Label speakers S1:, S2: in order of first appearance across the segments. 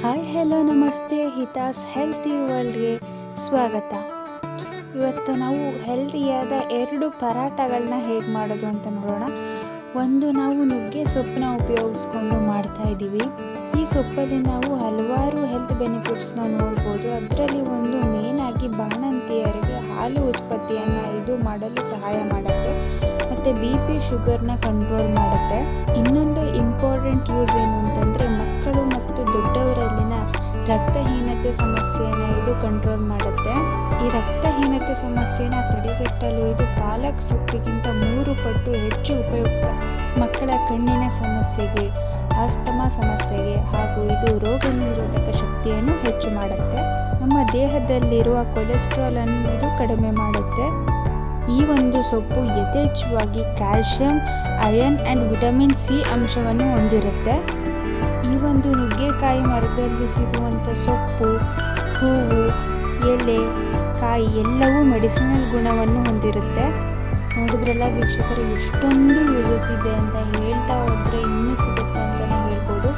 S1: Hi hello ನಮಸ್ತೆ, ಹಿತಾಸ್ healthy ವರ್ಲ್ಡ್ಗೆ ಸ್ವಾಗತ. ಇವತ್ತು ನಾವು ಹೆಲ್ದಿಯಾದ 2 ಪರಾಟಗಳನ್ನ ಹೇಗೆ ಮಾಡೋದು ಅಂತ ನೋಡೋಣ. ಒಂದು ನಾವು ನುಗ್ಗೆ ಸೊಪ್ಪನ್ನ ಉಪಯೋಗಿಸ್ಕೊಂಡು ಮಾಡ್ತಾ ಇದ್ದೀವಿ. ಈ ಸೊಪ್ಪಲ್ಲಿ ನಾವು ಹಲವಾರು ಹೆಲ್ತ್ ಬೆನಿಫಿಟ್ಸ್ನ ನೋಡ್ಬೋದು. ಅದರಲ್ಲಿ ಒಂದು ಮೇನಾಗಿ ಬಾಣಂತಿಯರಿಗೆ ಹಾಲು ಉತ್ಪತ್ತಿಯನ್ನು ಇದು ಮಾಡಲು ಸಹಾಯ ಮಾಡುತ್ತೆ ಮತ್ತು BP ಶುಗರ್ನ ಕಂಟ್ರೋಲ್ ಮಾಡುತ್ತೆ. ಇನ್ನೊಂದು ಇಂಪಾರ್ಟೆಂಟ್ ಯೂಸ್ ಏನು ಅಂತಂದರೆ ಮಕ್ಕಳು ಮತ್ತು ದೊಡ್ಡವರಲ್ಲಿನ ರಕ್ತಹೀನತೆ ಸಮಸ್ಯೆಯನ್ನು ಇದು ಕಂಟ್ರೋಲ್ ಮಾಡುತ್ತೆ. ಈ ರಕ್ತಹೀನತೆ ಸಮಸ್ಯೆನ ತಡೆಗಟ್ಟಲು ಇದು ಪಾಲಕ್ ಸೊಪ್ಪಿಗಿಂತ 3 ಪಟ್ಟು ಹೆಚ್ಚು ಉಪಯುಕ್ತ. ಮಕ್ಕಳ ಕಣ್ಣಿನ ಸಮಸ್ಯೆಗೆ, ಆಸ್ತಮಾ ಸಮಸ್ಯೆಗೆ ಹಾಗೂ ಇದು ರೋಗ ನಿರೋಧಕ ಶಕ್ತಿಯನ್ನು ಹೆಚ್ಚು ಮಾಡುತ್ತೆ. ನಮ್ಮ ದೇಹದಲ್ಲಿರುವ ಕೊಲೆಸ್ಟ್ರಾಲ್ ಅನ್ನು ಇದು ಕಡಿಮೆ ಮಾಡುತ್ತೆ. ಈ ಒಂದು ಸೊಪ್ಪು ಯಥೇಚ್ಛವಾಗಿ calcium, iron and vitamin C ಅಂಶವನ್ನು ಹೊಂದಿರುತ್ತೆ. ಈ ಒಂದು ನುಗ್ಗೆಕಾಯಿ ಮರದಲ್ಲಿ ಸಿಗುವಂಥ ಸೊಪ್ಪು, ಹೂವು, ಎಲೆ, ಕಾಯಿ ಎಲ್ಲವೂ ಮೆಡಿಸಿನಲ್ ಗುಣವನ್ನು ಹೊಂದಿರುತ್ತೆ. ನೋಡಿದ್ರೆಲ್ಲ ವೀಕ್ಷಕರು ಎಷ್ಟೊಂದು ಯೂಸಸ್ ಇದೆ ಅಂತ ಹೇಳ್ತಾ ಹೋದರೆ ಇನ್ನೂ ಸಿಗುತ್ತೆ ಅಂತಲೇ ಹೇಳ್ಬೋದು.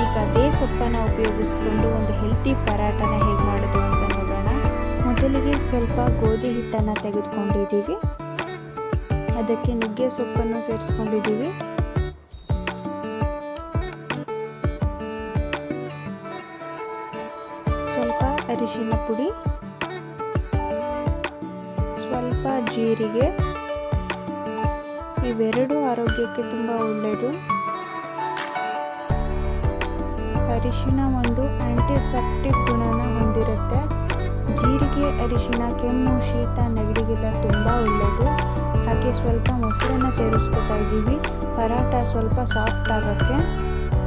S1: ಈಗ ಅದೇ ಸೊಪ್ಪನ್ನು ಉಪಯೋಗಿಸ್ಕೊಂಡು ಒಂದು ಹೆಲ್ತಿ ಪರಾಟನ ಹೇಗೆ ಮಾಡೋದು ಅಂತ ನೋಡೋಣ. ಮೊದಲಿಗೆ ಸ್ವಲ್ಪ ಗೋಧಿ ಹಿಟ್ಟನ್ನು ತೆಗೆದುಕೊಂಡಿದ್ದೀವಿ. ಅದಕ್ಕೆ ನುಗ್ಗೆ ಸೊಪ್ಪನ್ನು ಸೇರಿಸ್ಕೊಂಡಿದ್ದೀವಿ. ಸ್ವಲ್ಪ ಅರಿಶಿನ ಪುಡಿ, ಸ್ವಲ್ಪ ಜೀರಿಗೆ. ಇವೆರಡು ಆರೋಗ್ಯಕ್ಕೆ ತುಂಬ ಒಳ್ಳೆಯದು. ಅರಿಶಿನ ಒಂದು ಆಂಟಿಸೆಪ್ಟಿಕ್ ಗುಣನ ಹೊಂದಿರುತ್ತೆ. ಜೀರಿಗೆ, ಅರಿಶಿನ ಕೆಮ್ಮು, ಶೀತ, ನೆಗಡಿಗೆಲ್ಲ ತುಂಬ ಒಳ್ಳೆಯದು. ಹಾಗೆ ಸ್ವಲ್ಪ ಮೊಸರನ್ನು ಸೇರಿಸ್ಕೊತಾ ಇದ್ದೀವಿ. ಪರಾಟ ಸ್ವಲ್ಪ ಸಾಫ್ಟ್ ಆಗೋಕ್ಕೆ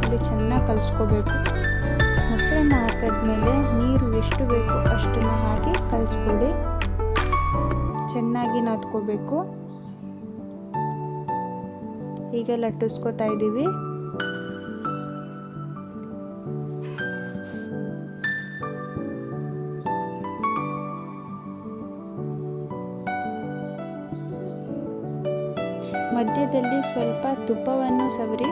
S1: ಇಲ್ಲಿ ಚೆನ್ನಾಗಿ ಕಲಿಸ್ಕೋಬೇಕು. ಮೊಸರನ್ನು ಹಾಕಿದ್ಮೇಲೆ ನೀರು ಎಷ್ಟು ಬೇಕು ಅಷ್ಟನ್ನು ಹಾಕಿ ಕಲಿಸ್ಕೊಳ್ಳಿ. ಚೆನ್ನಾಗಿ ನಾದ್ಕೋಬೇಕು. ಹೀಗೆ ಲಟ್ಟಿಸ್ಕೊತಾ ಇದ್ದೀವಿ. ಮಧ್ಯದಲ್ಲಿ ಸ್ವಲ್ಪ ತುಪ್ಪವನ್ನು ಸವರಿ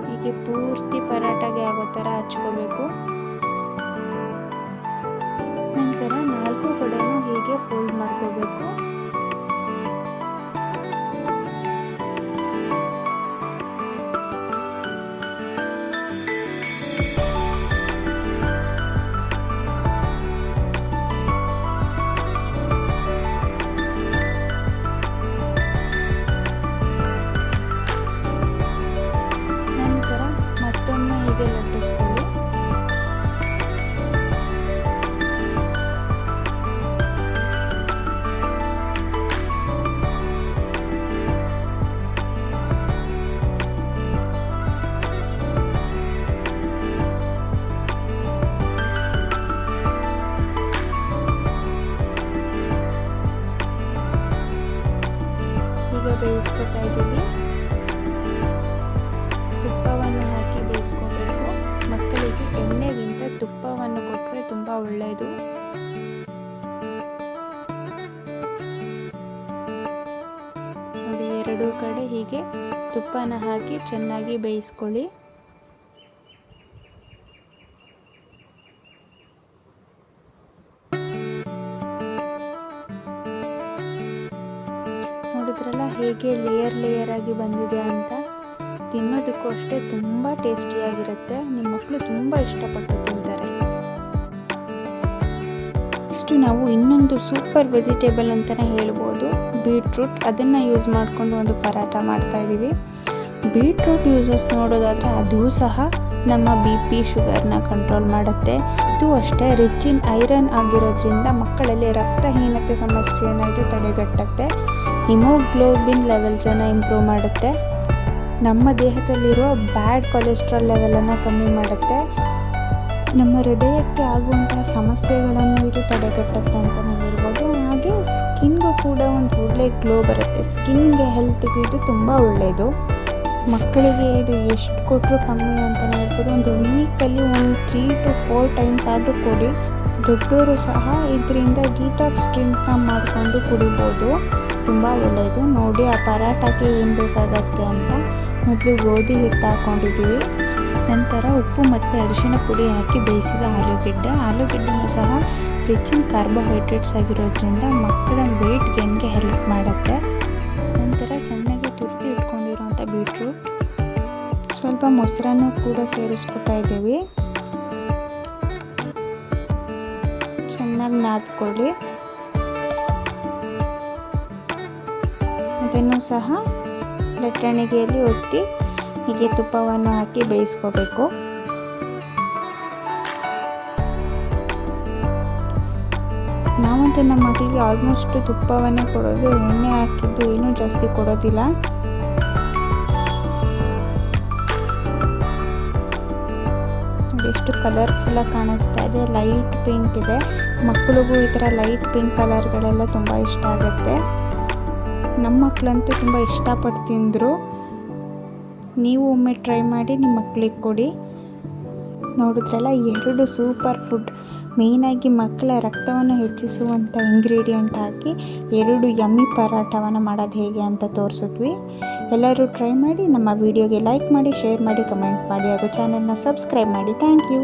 S1: ಹೀಗೆ ಪೂರ್ತಿ ಪರಾಟಗೆ ಆಗೋ ಥರ ಹಚ್ಕೋಬೇಕು. ನಂತರ 4 ಕಡೆನೂ ಹೀಗೆ ಫೋಲ್ಡ್ ಮಾಡ್ಕೋಬೇಕು. ಹೀಗೆ ಲಟ್ಟಿಸ್ಕೊಳ್ಳಿ. ಈಗ ಬೇಯಿಸ್ಕೊತಾ ಇದ್ದೀವಿ. ತುಪ್ಪವನ್ನು ಹಾಕಿ ಬೇಯಿಸ್ಕೋಬೇಕು. ಮಕ್ಕಳಿಗೆ ಎಣ್ಣೆಗಿಂತ ತುಪ್ಪವನ್ನು ಕೊಟ್ಟರೆ ತುಂಬ ಒಳ್ಳೆಯದು. ನೋಡಿ, 2 ಕಡೆ ಹೀಗೆ ತುಪ್ಪನ ಹಾಕಿ ಚೆನ್ನಾಗಿ ಬೇಯಿಸ್ಕೊಳ್ಳಿ. ನೋಡಿದ್ರಲ್ಲ ಹೇಗೆ ಲೇಯರ್ ಆಗಿ ಬಂದಿದೆ ಅಂತ. ತಿನ್ನೋದಕ್ಕೂ ಅಷ್ಟೇ ತುಂಬ ಟೇಸ್ಟಿಯಾಗಿರುತ್ತೆ. ನಿಮ್ಮ ಮಕ್ಕಳು ತುಂಬ ಇಷ್ಟಪಟ್ಟು ತಿಂತಾರೆ. ಇಷ್ಟು ನಾವು ಇನ್ನೊಂದು ಸೂಪರ್ ವೆಜಿಟೇಬಲ್ ಅಂತಲೇ ಹೇಳ್ಬೋದು, ಬೀಟ್ರೂಟ್. ಅದನ್ನು ಯೂಸ್ ಮಾಡಿಕೊಂಡು ಒಂದು ಪರಾಟ ಮಾಡ್ತಾ ಇದ್ದೀವಿ. ಬೀಟ್ರೂಟ್ ಯೂಸಸ್ ನೋಡೋದಾದರೆ ಅದು ಸಹ ನಮ್ಮ BP ಶುಗರ್ನ ಕಂಟ್ರೋಲ್ ಮಾಡುತ್ತೆ. ಇದು ಅಷ್ಟೇ ರಿಚ್ ಇನ್ ಐರನ್ ಆಗಿರೋದ್ರಿಂದ ಮಕ್ಕಳಲ್ಲಿ ರಕ್ತಹೀನತೆ ಸಮಸ್ಯೆಯನ್ನು ಇದು ತಡೆಗಟ್ಟುತ್ತೆ. ಹಿಮೋಗ್ಲೋಬಿನ್ ಲೆವೆಲ್ಸನ್ನು ಇಂಪ್ರೂವ್ ಮಾಡುತ್ತೆ. ನಮ್ಮ ದೇಹದಲ್ಲಿರೋ ಬ್ಯಾಡ್ ಕೊಲೆಸ್ಟ್ರಾಲ್ ಲೆವೆಲನ್ನು ಕಮ್ಮಿ ಮಾಡುತ್ತೆ. ನಮ್ಮ ಹೃದಯಕ್ಕೆ ಆಗುವಂತಹ ಸಮಸ್ಯೆಗಳನ್ನು ಇದು ತಡೆಗಟ್ಟುತ್ತೆ ಅಂತಲೇ ಹೇಳ್ಬೋದು. ಹಾಗೆ ಸ್ಕಿನ್ಗೂ ಕೂಡ ಒಂದು ಒಳ್ಳೆಯ ಗ್ಲೋ ಬರುತ್ತೆ. ಸ್ಕಿನ್ಗೆ ಹೆಲ್ತ್ಗೆ ಇದು ತುಂಬ ಒಳ್ಳೆಯದು. ಮಕ್ಕಳಿಗೆ ಇದು ಎಷ್ಟು ಕೊಟ್ಟರು ಕಮ್ಮಿ ಅಂತಲೇ ಹೇಳ್ಬೋದು. ಒಂದು ವೀಕಲ್ಲಿ 3 to 4 ಟೈಮ್ಸ್ ಆದರೂ ಕೊಡಿ. ದೊಡ್ಡವರು ಸಹ ಇದರಿಂದ ಡಿಟಾಕ್ಸ್ ಡ್ರಿಂಕ್ನ ಮಾಡಿಕೊಂಡು ಕುಡಿಬೋದು. ತುಂಬ ಒಳ್ಳೆಯದು. ನೋಡಿ ಆ ಪರಾಟಕ್ಕೆ ಏನು ಬೇಕಾಗತ್ತೆ ಅಂತ ಮೊದಲು ಗೋಧಿ ಹಿಟ್ಟು ಹಾಕ್ಕೊಂಡಿದ್ದೀವಿ. ನಂತರ ಉಪ್ಪು ಮತ್ತು ಅರಿಶಿಣ ಪುಡಿ ಹಾಕಿ ಬೇಯಿಸಿದ ಆಲೂಗೆಡ್ಡೆನೂ ಸಹ ರಿಚ್ ಇನ್ ಕಾರ್ಬೋಹೈಡ್ರೇಟ್ಸ್ ಆಗಿರೋದ್ರಿಂದ ಮಕ್ಕಳ ವೆಯ್ಟ್ ಗೇನ್ಗೆ ಹೆಲ್ಪ್ ಮಾಡುತ್ತೆ. ನಂತರ ಸಣ್ಣಗೆ ತುರಿದು ಇಟ್ಕೊಂಡಿರೋಂಥ ಬೀಟ್ರೂಟ್, ಸ್ವಲ್ಪ ಮೊಸರನ್ನು ಕೂಡ ಸೇರಿಸ್ಕೊತಾ ಇದ್ದೀವಿ. ಚೆನ್ನಾಗಿ ನಾದ್ಕೊಳ್ಳಿ. ಅದನ್ನು ಸಹ ಲಟ್ಟಣಿಗೆಯಲ್ಲಿ ಒತ್ತಿ ಹೀಗೆ ತುಪ್ಪವನ್ನು ಹಾಕಿ ಬೇಯಿಸ್ಕೋಬೇಕು. ನಾವಂತೂ ನಮ್ಮ ಮಕ್ಕಳಿಗೆ ಆಲ್ಮೋಸ್ಟ್ ತುಪ್ಪವನ್ನೇ ಕೊಡೋದು, ಎಣ್ಣೆ ಹಾಕಿದ್ದು ಏನೂ ಜಾಸ್ತಿ ಕೊಡೋದಿಲ್ಲ. ಎಷ್ಟು ಕಲರ್ಫುಲ್ಲಾಗಿ ಕಾಣಿಸ್ತಾ ಇದೆ, ಲೈಟ್ ಪಿಂಕ್ ಇದೆ. ಮಕ್ಕಳಿಗೂ ಈ ಥರ ಲೈಟ್ ಪಿಂಕ್ ಕಲರ್ಗಳೆಲ್ಲ ತುಂಬ ಇಷ್ಟ ಆಗುತ್ತೆ. ನಮ್ಮ ಮಕ್ಕಳಂತೂ ತುಂಬ ಇಷ್ಟಪಟ್ಟು ತಿಂದರು. ನೀವು ಒಮ್ಮೆ ಟ್ರೈ ಮಾಡಿ ನಿಮ್ಮ ಮಕ್ಕಳಿಗೆ ಕೊಡಿ. ನೋಡಿದ್ರಲ್ಲ, 2 ಸೂಪರ್ ಫುಡ್, ಮೇಯ್ನಾಗಿ ಮಕ್ಕಳ ರಕ್ತವನ್ನು ಹೆಚ್ಚಿಸುವಂಥ ಇಂಗ್ರೀಡಿಯೆಂಟ್ ಹಾಕಿ 2 ಯಮ್ಮಿ ಪರಾಟವನ್ನು ಮಾಡೋದು ಹೇಗೆ ಅಂತ ತೋರಿಸಿದ್ವಿ. ಎಲ್ಲರೂ ಟ್ರೈ ಮಾಡಿ. ನಮ್ಮ ವಿಡಿಯೋಗೆ ಲೈಕ್ ಮಾಡಿ, ಶೇರ್ ಮಾಡಿ, ಕಮೆಂಟ್ ಮಾಡಿ ಹಾಗೂ ಚಾನಲ್ನ ಸಬ್ಸ್ಕ್ರೈಬ್ ಮಾಡಿ. Thank you.